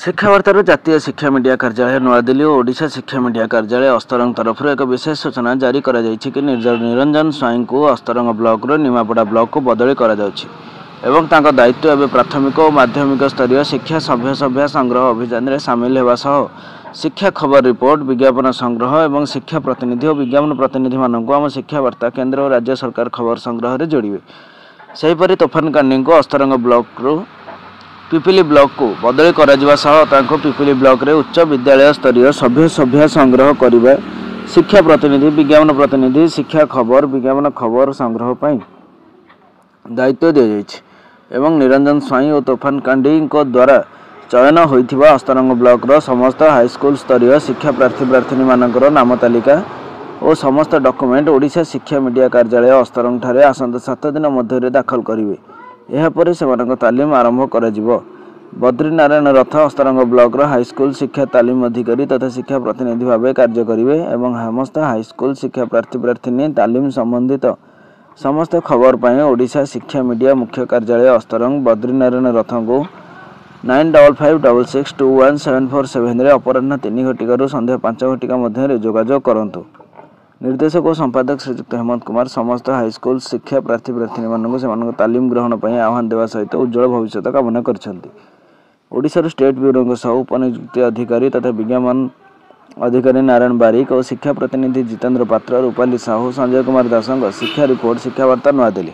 शिक्षावार्तार जातीय शिक्षा मीडिया कार्यालय नूआदिल्ली और ओडिशा शिक्षा मीडिया कार्यालय अस्तरंग तरफ एक विशेष सूचना जारी कर निरंजन स्वाई को अस्तरंग ब्लॉक निमापड़ा ब्लॉक को बदली कर दायित्व एवं प्राथमिक और माध्यमिक स्तरीय शिक्षा सभ्य संग्रह अभियान में सामिल होगा सह शिक्षा खबर रिपोर्ट विज्ञापन संग्रह और शिक्षा प्रतिनिधि और विज्ञापन प्रतिनिधि मानक आम शिक्षा वार्ता केन्द्र और राज्य सरकार खबर संग्रह में जोड़े। सेहीपरि तोफान कांडी को अस्तरंग ब्लॉक पिपिली ब्लॉक को बदली कर पिपिली ब्लॉक रे उच्च विद्यालय स्तरीय सभ्य संग्रह करने शिक्षा प्रतिनिधि विज्ञापन प्रतिनिधि शिक्षा खबर विज्ञापन खबर संग्रह पर दायित्व दि जाइए। निरंजन स्वाई और तोफान कांडी द्वारा चयन होइथिबा अस्तरंग ब्लॉक रो समस्त हाईस्कूल स्तरीय शिक्षा प्रार्थी मानकर नाम तालिका और समस्त डॉक्यूमेंट ओडिशा शिक्षा मीडिया कार्यालय अस्तरंग ठारे आसंता 7 दिन मध्य दाखल करेंगे। यापर से तालीम आरंभ कर बद्रीनारायण रथ अस्तरंग ब्लॉक हाईस्कूल शिक्षा तालीम अधिकारी तथा शिक्षा प्रतिनिधि भाव कार्य करेंगे और समस्त हाईस्कूल शिक्षा प्रार्थी तालीम संबंधित समस्त खबर पर ओडिशा शिक्षा मीडिया मुख्य कार्यालय अस्तरंग बद्रीनारायण रथ को 9556621747 अपराह्न 3 घटिका संध्या 5 घटिका मध्य जोगाजोग करंतु। निर्देशक और संपादक श्रीजुक्त हेमंत कुमार समस्त हाईस्कूल शिक्षा प्रार्थी मानक तालीम ग्रहण पर आह्वान देवा सहित उज्जवल भविष्य कामना कर स्टेट ब्यूरो सह उपनियुक्त अधिकारी तथा विज्ञापन अधिकारी नारायण बारिक और शिक्षा प्रतिनिधि जितेंद्र पात्र रूपाली साहू संजय कुमार दास शिक्षा रिपोर्ट शिक्षा वार्ता नूआदिल्ली।